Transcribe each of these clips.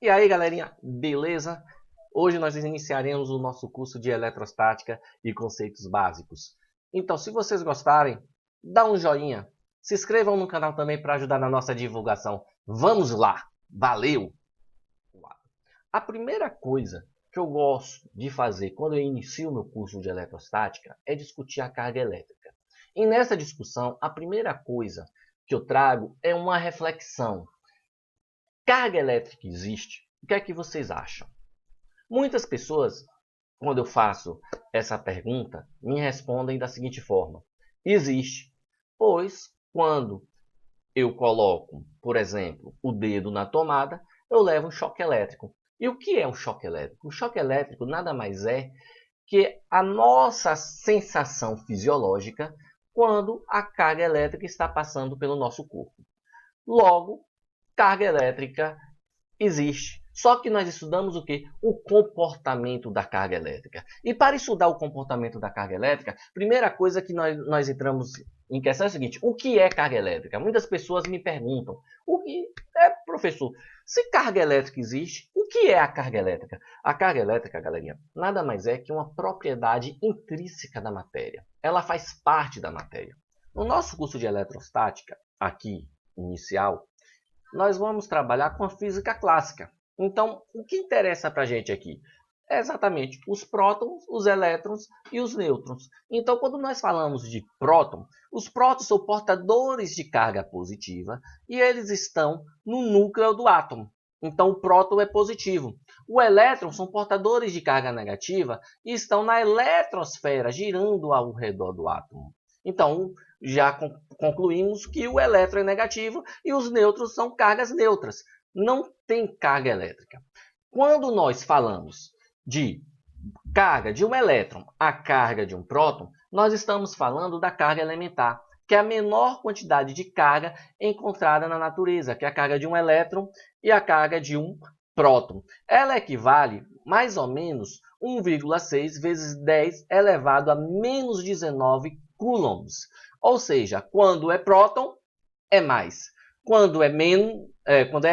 E aí, galerinha, beleza? Hoje nós iniciaremos o nosso curso de eletrostática e conceitos básicos. Então, se vocês gostarem, dá um joinha, se inscrevam no canal também para ajudar na nossa divulgação. Vamos lá! Valeu! A primeira coisa que eu gosto de fazer quando eu inicio o meu curso de eletrostática é discutir a carga elétrica. E nessa discussão, a primeira coisa que eu trago é uma reflexão. Carga elétrica existe? O que é que vocês acham? Muitas pessoas, quando eu faço essa pergunta, me respondem da seguinte forma: existe, pois quando eu coloco, por exemplo, o dedo na tomada, eu levo um choque elétrico. E o que é um choque elétrico? O choque elétrico nada mais é que a nossa sensação fisiológica quando a carga elétrica está passando pelo nosso corpo. Logo, carga elétrica existe. Só que nós estudamos o quê? O comportamento da carga elétrica. E para estudar o comportamento da carga elétrica, primeira coisa que nós entramos em questão é o seguinte: o que é carga elétrica? Muitas pessoas me perguntam: o que é, professor? Se carga elétrica existe, o que é a carga elétrica? A carga elétrica, galerinha, nada mais é que uma propriedade intrínseca da matéria. Ela faz parte da matéria. No nosso curso de eletrostática, aqui, inicial, nós vamos trabalhar com a física clássica. Então, o que interessa para a gente aqui é exatamente os prótons, os elétrons e os nêutrons. Então, quando nós falamos de próton, os prótons são portadores de carga positiva e eles estão no núcleo do átomo. Então, o próton é positivo. O elétron são portadores de carga negativa e estão na eletrosfera, girando ao redor do átomo. Então, já concluímos que o elétron é negativo e os nêutrons são cargas neutras. Não tem carga elétrica. Quando nós falamos de carga de um elétron a carga de um próton, nós estamos falando da carga elementar, que é a menor quantidade de carga encontrada na natureza, que é a carga de um elétron e a carga de um próton. Ela equivale mais ou menos 1,6 vezes 10 elevado a menos 19 coulombs. Ou seja, quando é próton, é mais. Quando é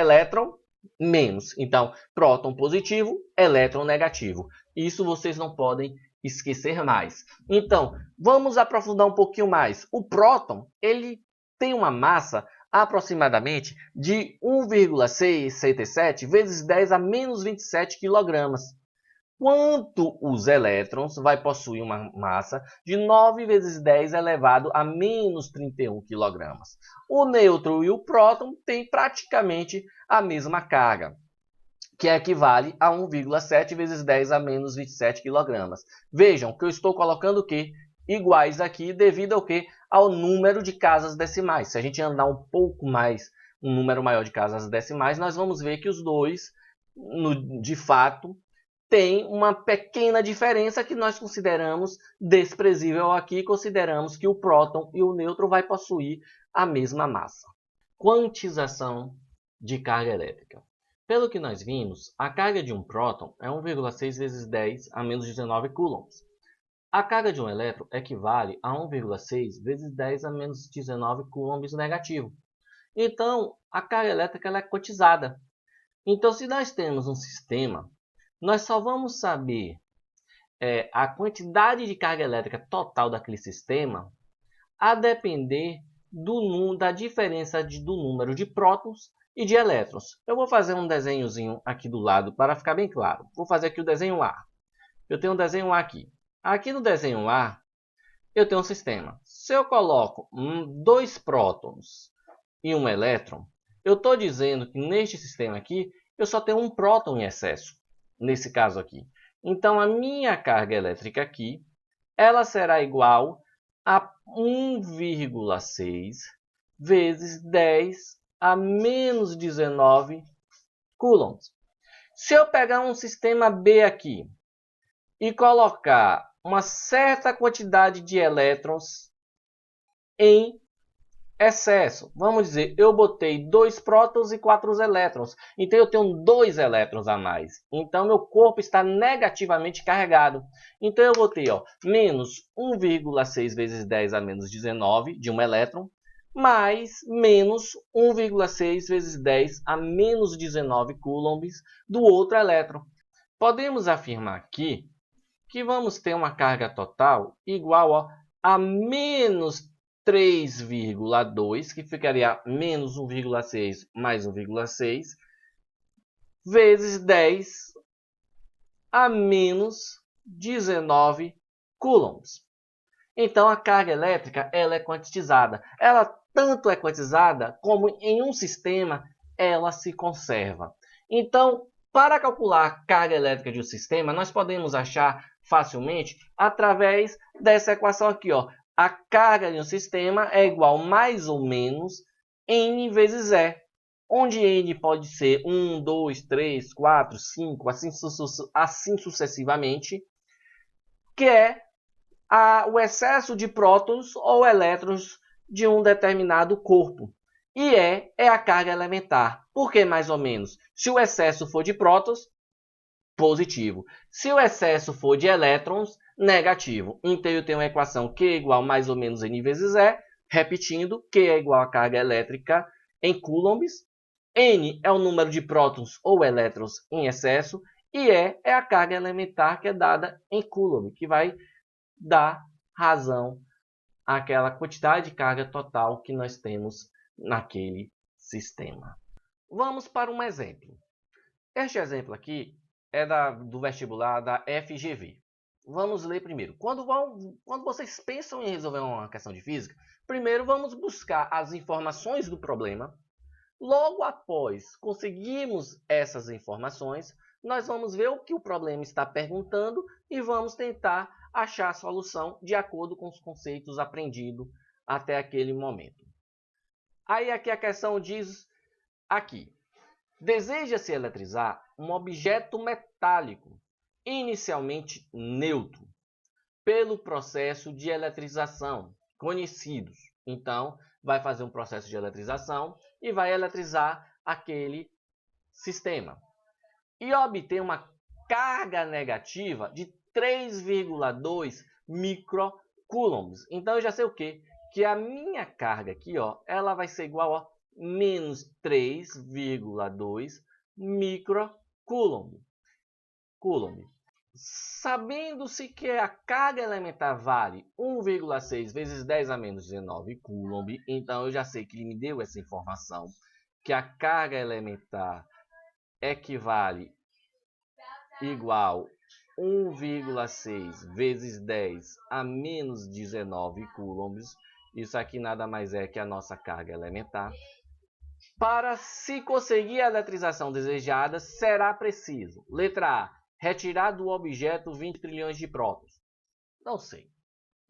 elétron, menos. Então, próton positivo, elétron negativo. Isso vocês não podem esquecer mais. Então, vamos aprofundar um pouquinho mais. O próton, ele tem uma massa aproximadamente de 1,667 vezes 10 a menos 27 quilogramas. Quanto os elétrons vai possuir uma massa de 9 vezes 10 elevado a menos 31 kg. O nêutron e o próton têm praticamente a mesma carga, que equivale a 1,7 vezes 10 a menos 27 kg. Vejam que eu estou colocando o quê? Iguais aqui devido ao quê? Ao número de casas decimais. Se a gente andar um pouco mais, um número maior de casas decimais, nós vamos ver que os dois, de fato, tem uma pequena diferença que nós consideramos desprezível aqui, consideramos que o próton e o nêutron vai possuir a mesma massa. Quantização de carga elétrica. Pelo que nós vimos, a carga de um próton é 1,6 vezes 10 a menos 19 coulombs. A carga de um elétron equivale a 1,6 vezes 10 a menos 19 coulombs negativo. Então, a carga elétrica ela é quantizada. Então, se nós temos um sistema, nós só vamos saber a quantidade de carga elétrica total daquele sistema a depender da diferença do número de prótons e de elétrons. Eu vou fazer um desenhozinho aqui do lado para ficar bem claro. Vou fazer aqui o desenho A. Eu tenho um desenho A aqui. Aqui no desenho A, eu tenho um sistema. Se eu coloco 2 prótons e um elétron, eu estou dizendo que neste sistema aqui, eu só tenho um próton em excesso. Nesse caso aqui. Então, a minha carga elétrica aqui, ela será igual a 1,6 vezes 10 a menos 19 coulombs. Se eu pegar um sistema B aqui e colocar uma certa quantidade de elétrons em excesso. Vamos dizer, eu botei 2 prótons e 4 elétrons. Então, eu tenho 2 elétrons a mais. Então, meu corpo está negativamente carregado. Então, eu botei menos 1,6 vezes 10 a menos 19 de um elétron, mais menos 1,6 vezes 10 a menos 19 coulombs do outro elétron. Podemos afirmar aqui que vamos ter uma carga total igual a menos 3,2, que ficaria menos 1,6 mais 1,6, vezes 10 a menos 19 coulombs. Então, a carga elétrica ela é quantizada. Ela tanto é quantizada como em um sistema ela se conserva. Então, para calcular a carga elétrica de um sistema, nós podemos achar facilmente através dessa equação aqui. Ó. A carga de um sistema é igual mais ou menos N vezes E, onde N pode ser 1, 2, 3, 4, 5, assim sucessivamente, que é o excesso de prótons ou elétrons de um determinado corpo. E é a carga elementar. Por que mais ou menos? Se o excesso for de prótons, positivo. Se o excesso for de elétrons, negativo. Então eu tenho uma equação Q igual mais ou menos N vezes E, repetindo, Q é igual a carga elétrica em coulombs, N é o número de prótons ou elétrons em excesso, e E é a carga elementar que é dada em coulomb, que vai dar razão àquela quantidade de carga total que nós temos naquele sistema. Vamos para um exemplo. Este exemplo aqui é do vestibular da FGV. Vamos ler primeiro. Quando vocês pensam em resolver uma questão de física, primeiro vamos buscar as informações do problema. Logo após conseguirmos essas informações, nós vamos ver o que o problema está perguntando e vamos tentar achar a solução de acordo com os conceitos aprendidos até aquele momento. Aí aqui a questão diz aqui: deseja-se eletrizar um objeto metálico inicialmente neutro pelo processo de eletrização conhecidos. Então, vai fazer um processo de eletrização e vai eletrizar aquele sistema. E obter uma carga negativa de 3,2 microcoulombs. Então, eu já sei o quê? Que a minha carga aqui, ó, ela vai ser igual a menos 3,2 microcoulomb. Sabendo-se que a carga elementar vale 1,6 vezes 10 a menos 19 coulomb, então eu já sei que ele me deu essa informação, que a carga elementar equivale igual 1,6 vezes 10 a menos 19 coulombs. Isso aqui nada mais é que a nossa carga elementar. Para se conseguir a eletrização desejada, será preciso, letra A, retirar do objeto 20 trilhões de prótons. Não sei.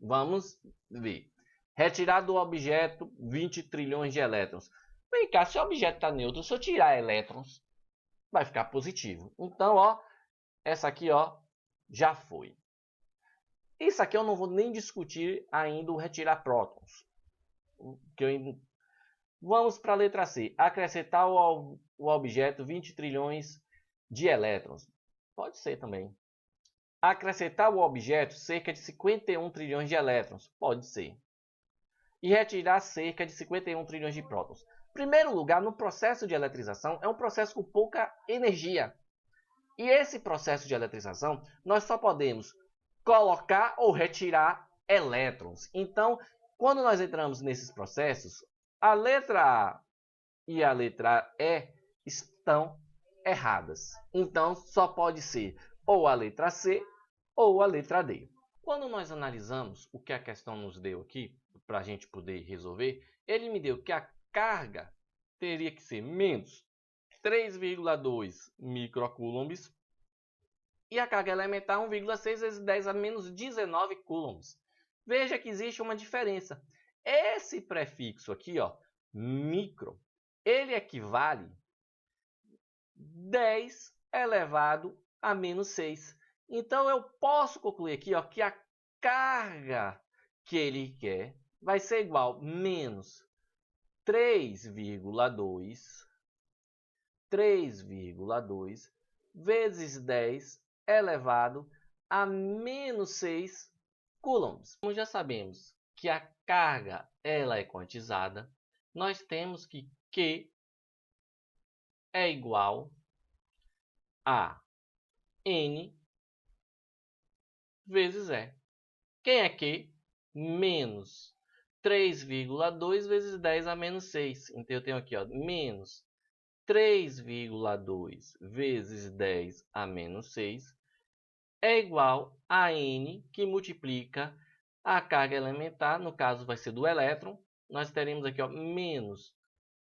Vamos ver. Retirar do objeto 20 trilhões de elétrons. Vem cá, se o objeto está neutro, se eu tirar elétrons, vai ficar positivo. Então, ó, essa aqui, ó, já foi. Isso aqui eu não vou nem discutir ainda o retirar prótons. Vamos para a letra C. Acrescentar ao objeto 20 trilhões de elétrons. Pode ser também. Acrescentar ao objeto cerca de 51 trilhões de elétrons. Pode ser. E retirar cerca de 51 trilhões de prótons. Em primeiro lugar, no processo de eletrização, é um processo com pouca energia. E esse processo de eletrização, nós só podemos colocar ou retirar elétrons. Então, quando nós entramos nesses processos, a letra A e a letra E estão erradas. Então, só pode ser ou a letra C ou a letra D. Quando nós analisamos o que a questão nos deu aqui, para a gente poder resolver, ele me deu que a carga teria que ser menos 3,2 microcoulombs e a carga elementar 1,6 vezes 10 a menos 19 coulombs. Veja que existe uma diferença. Esse prefixo aqui, ó, micro, ele equivale 10 elevado a menos 6. Então, eu posso concluir aqui, ó, que a carga que ele quer vai ser igual a menos 3,2 vezes 10 elevado a menos 6 coulombs. Como já sabemos que a carga ela é quantizada, nós temos que Q é igual a N vezes E. Quem é Q? Menos 3,2 vezes 10 a menos 6. Então, eu tenho aqui, ó, menos 3,2 vezes 10 a menos 6 é igual a N, que multiplica a carga elementar, no caso vai ser do elétron. Nós teremos aqui, ó, menos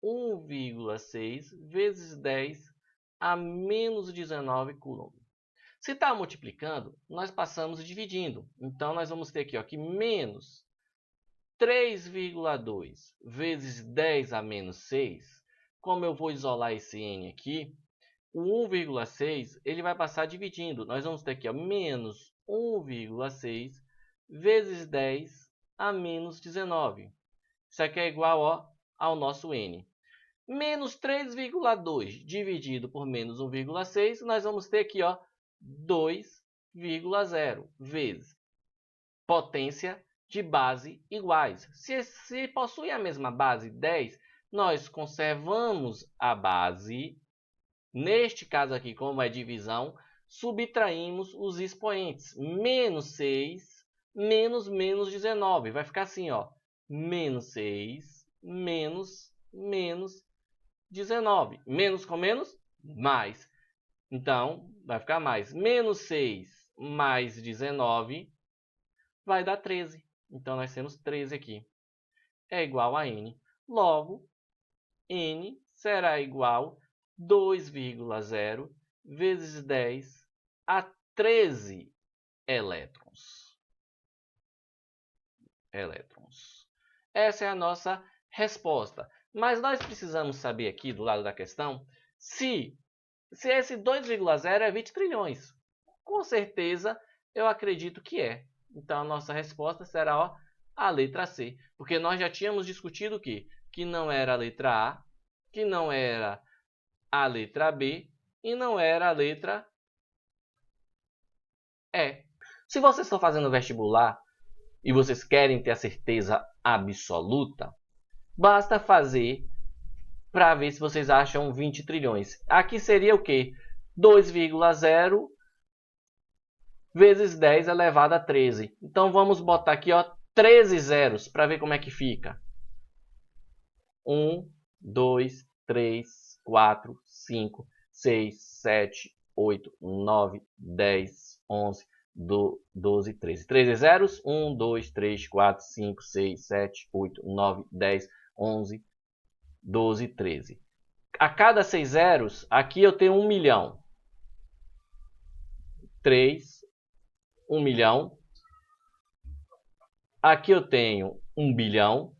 1,6 vezes 10 a menos 19 coulomb. Se está multiplicando, nós passamos dividindo. Então, nós vamos ter aqui, ó, que menos 3,2 vezes 10 a menos 6, como eu vou isolar esse N aqui, o 1,6 ele vai passar dividindo. Nós vamos ter aqui, ó, menos 1,6 vezes 10 a menos 19. Isso aqui é igual, ó, ao nosso N. Menos 3,2 dividido por menos 1,6, nós vamos ter aqui, ó, 2,0 vezes potência de base iguais. Se possui a mesma base 10, nós conservamos a base. Neste caso aqui, como é divisão, subtraímos os expoentes. Menos 6 menos 19. Vai ficar assim, ó, menos 6 menos 19. Menos com menos, mais. Então, vai ficar mais. Menos 6 mais 19 vai dar 13. Então, nós temos 13 aqui. É igual a N. Logo, N será igual a 2,0 vezes 10 a 13 elétrons. Essa é a nossa resposta. Mas nós precisamos saber aqui, do lado da questão, se esse 2,0 é 20 trilhões. Com certeza, eu acredito que é. Então, a nossa resposta será, ó, a letra C. Porque nós já tínhamos discutido o quê? Que não era a letra A, que não era a letra B e não era a letra E. Se vocês estão fazendo vestibular e vocês querem ter a certeza absoluta, basta fazer para ver se vocês acham 20 trilhões. Aqui seria o quê? 2,0 vezes 10 elevado a 13. Então, vamos botar aqui, ó, 13 zeros para ver como é que fica. 1, 2, 3, 4, 5, 6, 7, 8, 9, 10, 11, 12, 13. 13 zeros. 1, 2, 3, 4, 5, 6, 7, 8, 9, 10, 11, 12, 13. A cada 6 zeros, aqui eu tenho 1 milhão. 3, 1 milhão. Aqui eu tenho 1 bilhão.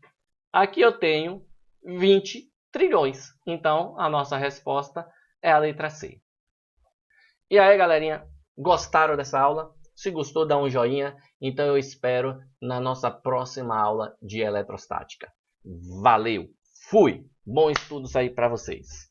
Aqui eu tenho 20 trilhões. Então, a nossa resposta é a letra C. E aí, galerinha, gostaram dessa aula? Se gostou, dá um joinha. Então, eu espero na nossa próxima aula de eletrostática. Valeu! Fui! Bom estudos aí para vocês!